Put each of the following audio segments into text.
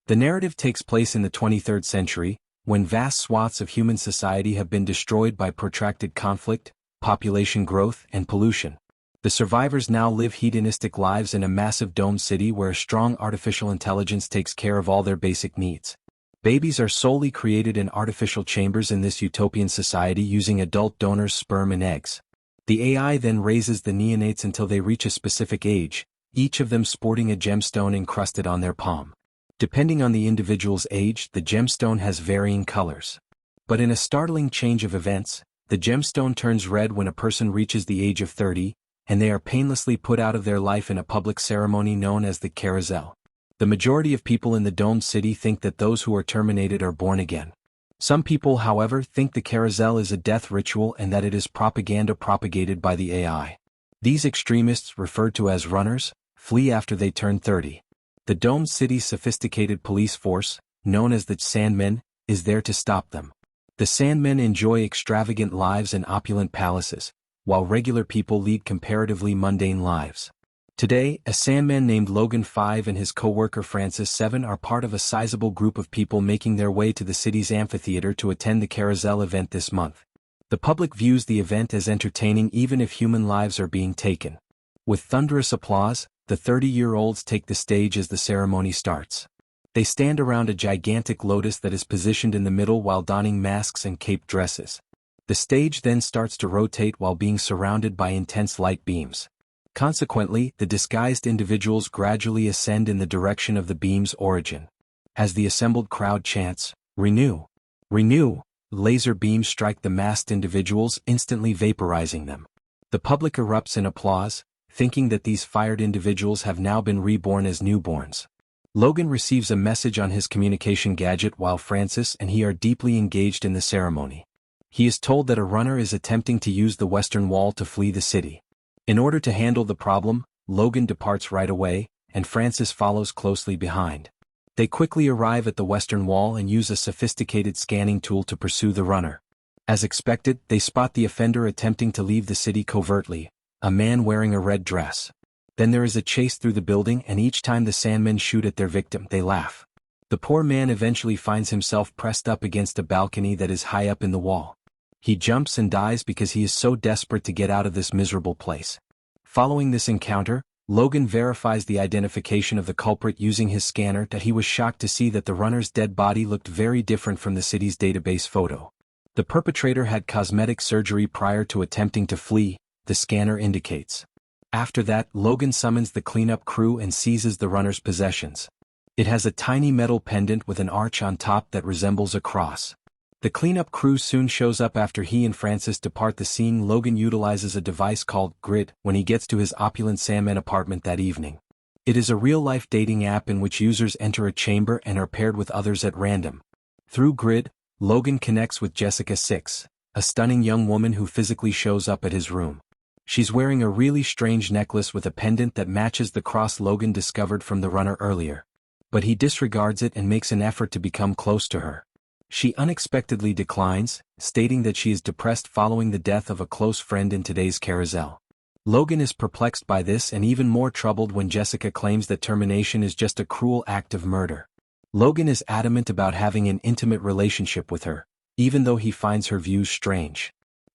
The narrative takes place in the 23rd century, when vast swaths of human society have been destroyed by protracted conflict, population growth, and pollution. The survivors now live hedonistic lives in a massive domed city where a strong artificial intelligence takes care of all their basic needs. Babies are solely created in artificial chambers in this utopian society using adult donors' sperm and eggs. The AI then raises the neonates until they reach a specific age, each of them sporting a gemstone encrusted on their palm. Depending on the individual's age, the gemstone has varying colors. But in a startling change of events, the gemstone turns red when a person reaches the age of 30, and they are painlessly put out of their life in a public ceremony known as the carousel. The majority of people in the domed city think that those who are terminated are born again. Some people, however, think the carousel is a death ritual and that it is propaganda propagated by the AI. These extremists, referred to as runners, flee after they turn 30. The domed city's sophisticated police force, known as the Sandmen, is there to stop them. The Sandmen enjoy extravagant lives and opulent palaces, while regular people lead comparatively mundane lives. Today, a Sandman named Logan 5 and his co-worker Francis 7 are part of a sizable group of people making their way to the city's amphitheater to attend the carousel event this month. The public views the event as entertaining even if human lives are being taken. With thunderous applause, the 30-year-olds take the stage as the ceremony starts. They stand around a gigantic lotus that is positioned in the middle while donning masks and cape dresses. The stage then starts to rotate while being surrounded by intense light beams. Consequently, the disguised individuals gradually ascend in the direction of the beam's origin. As the assembled crowd chants, "Renew! Renew!" laser beams strike the masked individuals, instantly vaporizing them. The public erupts in applause, thinking that these fired individuals have now been reborn as newborns. Logan receives a message on his communication gadget while Francis and he are deeply engaged in the ceremony. He is told that a runner is attempting to use the Western Wall to flee the city. In order to handle the problem, Logan departs right away, and Francis follows closely behind. They quickly arrive at the Western Wall and use a sophisticated scanning tool to pursue the runner. As expected, they spot the offender attempting to leave the city covertly, a man wearing a red dress. Then there is a chase through the building, and each time the Sandmen shoot at their victim, they laugh. The poor man eventually finds himself pressed up against a balcony that is high up in the wall. He jumps and dies because he is so desperate to get out of this miserable place. Following this encounter, Logan verifies the identification of the culprit using his scanner that he was shocked to see that the runner's dead body looked very different from the city's database photo. The perpetrator had cosmetic surgery prior to attempting to flee, the scanner indicates. After that, Logan summons the cleanup crew and seizes the runner's possessions. It has a tiny metal pendant with an arch on top that resembles a cross. The cleanup crew soon shows up after he and Francis depart the scene. Logan utilizes a device called Grid when he gets to his opulent Sandman apartment that evening. It is a real-life dating app in which users enter a chamber and are paired with others at random. Through Grid, Logan connects with Jessica 6, a stunning young woman who physically shows up at his room. She's wearing a really strange necklace with a pendant that matches the cross Logan discovered from the runner earlier. But he disregards it and makes an effort to become close to her. She unexpectedly declines, stating that she is depressed following the death of a close friend in today's carousel. Logan is perplexed by this and even more troubled when Jessica claims that termination is just a cruel act of murder. Logan is adamant about having an intimate relationship with her, even though he finds her views strange.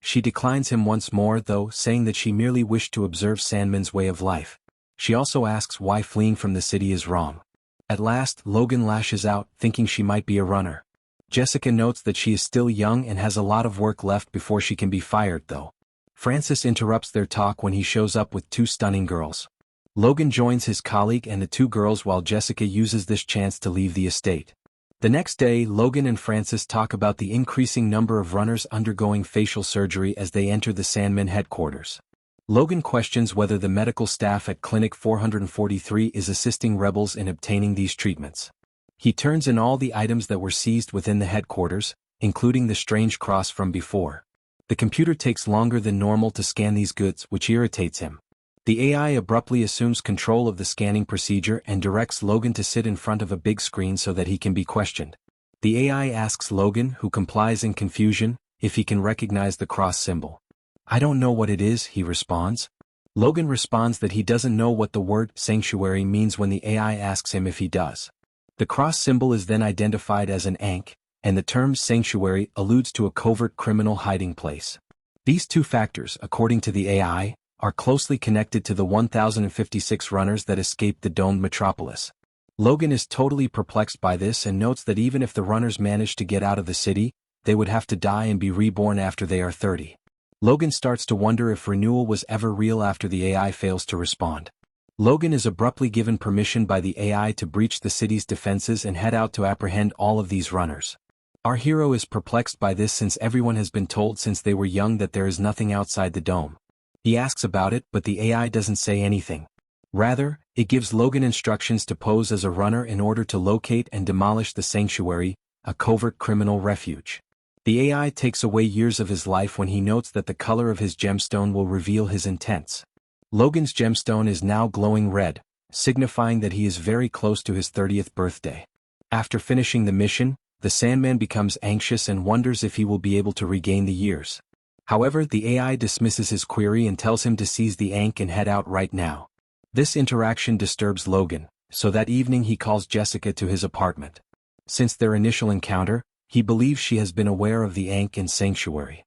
She declines him once more though, saying that she merely wished to observe Sandman's way of life. She also asks why fleeing from the city is wrong. At last, Logan lashes out, thinking she might be a runner. Jessica notes that she is still young and has a lot of work left before she can be fired though. Francis interrupts their talk when he shows up with two stunning girls. Logan joins his colleague and the two girls while Jessica uses this chance to leave the estate. The next day, Logan and Francis talk about the increasing number of runners undergoing facial surgery as they enter the Sandman headquarters. Logan questions whether the medical staff at Clinic 443 is assisting rebels in obtaining these treatments. He turns in all the items that were seized within the headquarters, including the strange cross from before. The computer takes longer than normal to scan these goods, which irritates him. The AI abruptly assumes control of the scanning procedure and directs Logan to sit in front of a big screen so that he can be questioned. The AI asks Logan, who complies in confusion, if he can recognize the cross symbol. "I don't know what it is," he responds. Logan responds that he doesn't know what the word sanctuary means when the AI asks him if he does. The cross symbol is then identified as an ankh, and the term sanctuary alludes to a covert criminal hiding place. These two factors, according to the AI, are closely connected to the 1,056 runners that escaped the domed metropolis. Logan is totally perplexed by this and notes that even if the runners manage to get out of the city, they would have to die and be reborn after they are 30. Logan starts to wonder if renewal was ever real after the AI fails to respond. Logan is abruptly given permission by the AI to breach the city's defenses and head out to apprehend all of these runners. Our hero is perplexed by this since everyone has been told since they were young that there is nothing outside the dome. He asks about it, but the AI doesn't say anything. Rather, it gives Logan instructions to pose as a runner in order to locate and demolish the sanctuary, a covert criminal refuge. The AI takes away years of his life when he notes that the color of his gemstone will reveal his intents. Logan's gemstone is now glowing red, signifying that he is very close to his 30th birthday. After finishing the mission, the Sandman becomes anxious and wonders if he will be able to regain the years. However, the AI dismisses his query and tells him to seize the ankh and head out right now. This interaction disturbs Logan, so that evening he calls Jessica to his apartment. Since their initial encounter, he believes she has been aware of the ankh and sanctuary.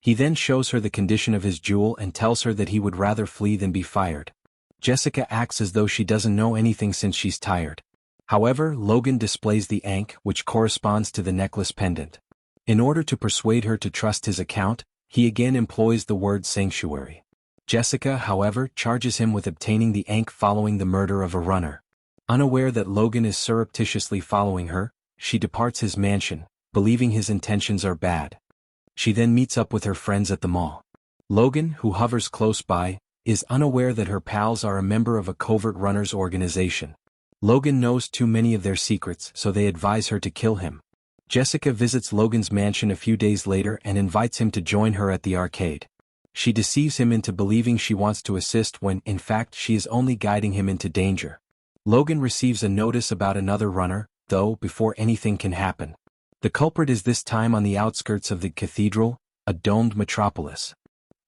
He then shows her the condition of his jewel and tells her that he would rather flee than be fired. Jessica acts as though she doesn't know anything since she's tired. However, Logan displays the ankh, which corresponds to the necklace pendant. In order to persuade her to trust his account, he again employs the word sanctuary. Jessica, however, charges him with obtaining the ankh following the murder of a runner. Unaware that Logan is surreptitiously following her, she departs his mansion, believing his intentions are bad. She then meets up with her friends at the mall. Logan, who hovers close by, is unaware that her pals are a member of a covert runners organization. Logan knows too many of their secrets, so they advise her to kill him. Jessica visits Logan's mansion a few days later and invites him to join her at the arcade. She deceives him into believing she wants to assist when, in fact, she is only guiding him into danger. Logan receives a notice about another runner, though, before anything can happen. The culprit is this time on the outskirts of the cathedral, a domed metropolis.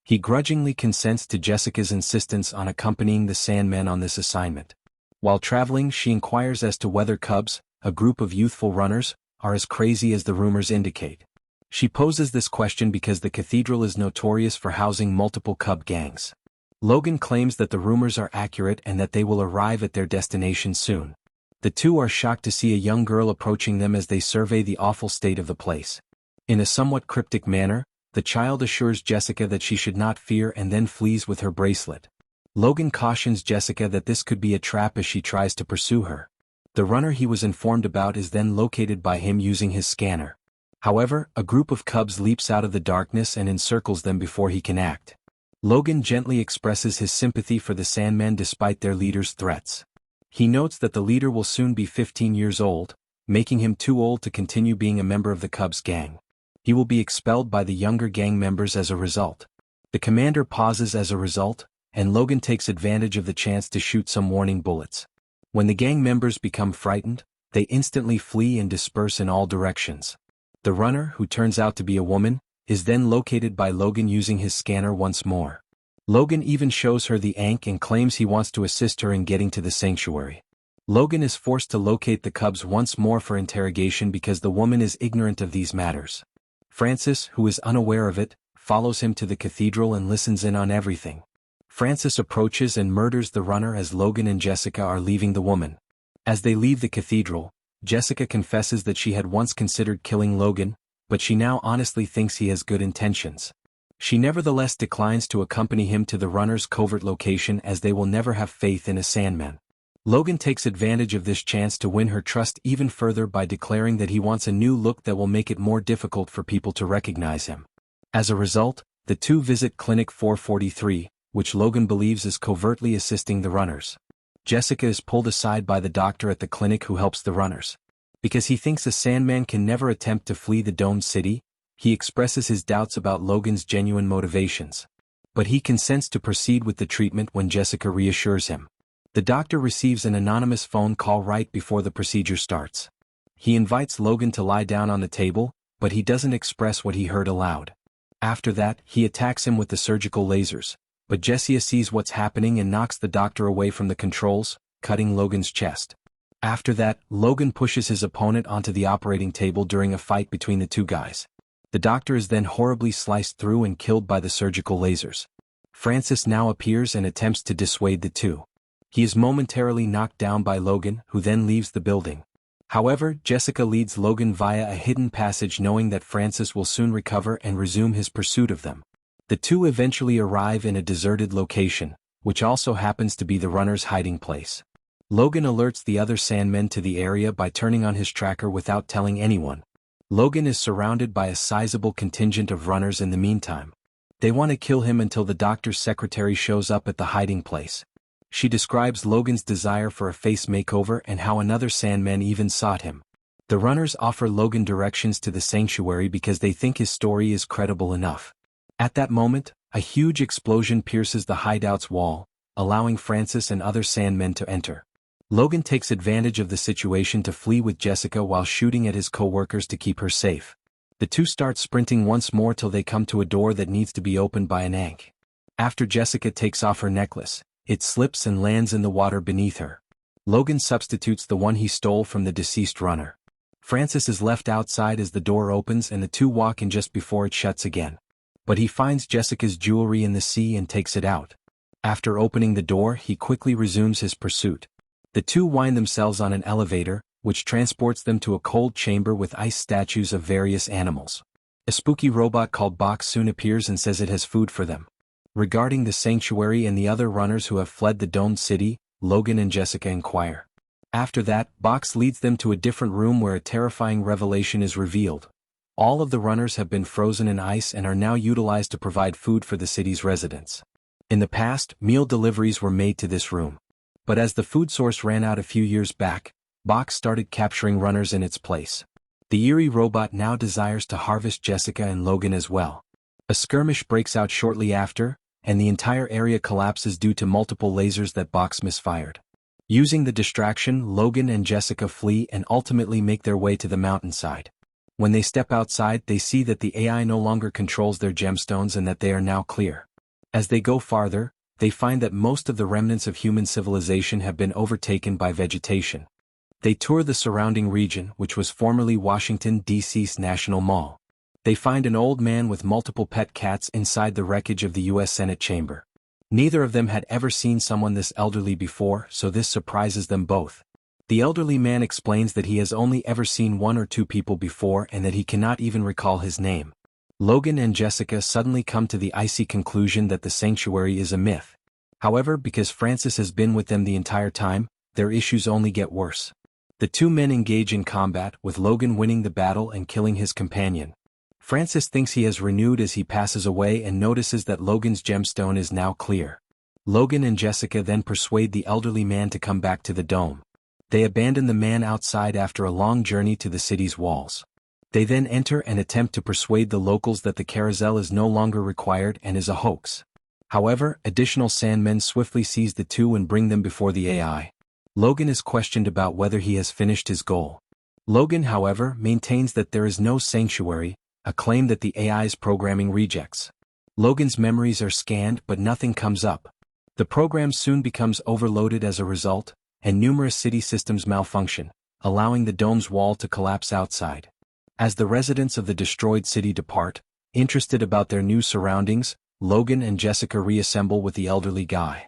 He grudgingly consents to Jessica's insistence on accompanying the Sandman on this assignment. While traveling, she inquires as to whether Cubs, a group of youthful runners, are as crazy as the rumors indicate. She poses this question because the cathedral is notorious for housing multiple Cub gangs. Logan claims that the rumors are accurate and that they will arrive at their destination soon. The two are shocked to see a young girl approaching them as they survey the awful state of the place. In a somewhat cryptic manner, the child assures Jessica that she should not fear and then flees with her bracelet. Logan cautions Jessica that this could be a trap as she tries to pursue her. The runner he was informed about is then located by him using his scanner. However, a group of Cubs leaps out of the darkness and encircles them before he can act. Logan gently expresses his sympathy for the Sandman despite their leader's threats. He notes that the leader will soon be 15 years old, making him too old to continue being a member of the Cubs gang. He will be expelled by the younger gang members as a result. The commander pauses as a result, and Logan takes advantage of the chance to shoot some warning bullets. When the gang members become frightened, they instantly flee and disperse in all directions. The runner, who turns out to be a woman, is then located by Logan using his scanner once more. Logan even shows her the ankh and claims he wants to assist her in getting to the sanctuary. Logan is forced to locate the Cubs once more for interrogation because the woman is ignorant of these matters. Francis, who is unaware of it, follows him to the cathedral and listens in on everything. Francis approaches and murders the runner as Logan and Jessica are leaving the woman. As they leave the cathedral, Jessica confesses that she had once considered killing Logan, but she now honestly thinks he has good intentions. She nevertheless declines to accompany him to the runner's covert location as they will never have faith in a Sandman. Logan takes advantage of this chance to win her trust even further by declaring that he wants a new look that will make it more difficult for people to recognize him. As a result, the two visit Clinic 443, which Logan believes is covertly assisting the runners. Jessica is pulled aside by the doctor at the clinic who helps the runners. Because he thinks a Sandman can never attempt to flee the domed city, he expresses his doubts about Logan's genuine motivations. But he consents to proceed with the treatment when Jessica reassures him. The doctor receives an anonymous phone call right before the procedure starts. He invites Logan to lie down on the table, but he doesn't express what he heard aloud. After that, he attacks him with the surgical lasers, but Jessica sees what's happening and knocks the doctor away from the controls, cutting Logan's chest. After that, Logan pushes his opponent onto the operating table during a fight between the two guys. The doctor is then horribly sliced through and killed by the surgical lasers. Francis now appears and attempts to dissuade the two. He is momentarily knocked down by Logan, who then leaves the building. However, Jessica leads Logan via a hidden passage, knowing that Francis will soon recover and resume his pursuit of them. The two eventually arrive in a deserted location, which also happens to be the runner's hiding place. Logan alerts the other Sandmen to the area by turning on his tracker without telling anyone. Logan is surrounded by a sizable contingent of runners in the meantime. They want to kill him until the doctor's secretary shows up at the hiding place. She describes Logan's desire for a face makeover and how another Sandman even sought him. The runners offer Logan directions to the sanctuary because they think his story is credible enough. At that moment, a huge explosion pierces the hideout's wall, allowing Francis and other Sandmen to enter. Logan takes advantage of the situation to flee with Jessica while shooting at his co-workers to keep her safe. The two start sprinting once more till they come to a door that needs to be opened by an ank. After Jessica takes off her necklace, it slips and lands in the water beneath her. Logan substitutes the one he stole from the deceased runner. Francis is left outside as the door opens and the two walk in just before it shuts again. But he finds Jessica's jewelry in the sea and takes it out. After opening the door, he quickly resumes his pursuit. The two wind themselves on an elevator, which transports them to a cold chamber with ice statues of various animals. A spooky robot called Box soon appears and says it has food for them. Regarding the sanctuary and the other runners who have fled the domed city, Logan and Jessica inquire. After that, Box leads them to a different room where a terrifying revelation is revealed. All of the runners have been frozen in ice and are now utilized to provide food for the city's residents. In the past, meal deliveries were made to this room. But as the food source ran out a few years back, Box started capturing runners in its place. The eerie robot now desires to harvest Jessica and Logan as well. A skirmish breaks out shortly after, and the entire area collapses due to multiple lasers that Box misfired. Using the distraction, Logan and Jessica flee and ultimately make their way to the mountainside. When they step outside, they see that the AI no longer controls their gemstones and that they are now clear. As they go farther, they find that most of the remnants of human civilization have been overtaken by vegetation. They tour the surrounding region, which was formerly Washington, D.C.'s National Mall. They find an old man with multiple pet cats inside the wreckage of the U.S. Senate chamber. Neither of them had ever seen someone this elderly before, so this surprises them both. The elderly man explains that he has only ever seen one or two people before and that he cannot even recall his name. Logan and Jessica suddenly come to the icy conclusion that the sanctuary is a myth. However, because Francis has been with them the entire time, their issues only get worse. The two men engage in combat, with Logan winning the battle and killing his companion. Francis thinks he has renewed as he passes away and notices that Logan's gemstone is now clear. Logan and Jessica then persuade the elderly man to come back to the dome. They abandon the man outside after a long journey to the city's walls. They then enter and attempt to persuade the locals that the carousel is no longer required and is a hoax. However, additional Sandmen swiftly seize the two and bring them before the AI. Logan is questioned about whether he has finished his goal. Logan, however, maintains that there is no sanctuary, a claim that the AI's programming rejects. Logan's memories are scanned but nothing comes up. The program soon becomes overloaded as a result, and numerous city systems malfunction, allowing the dome's wall to collapse outside. As the residents of the destroyed city depart, interested about their new surroundings, Logan and Jessica reassemble with the elderly guy.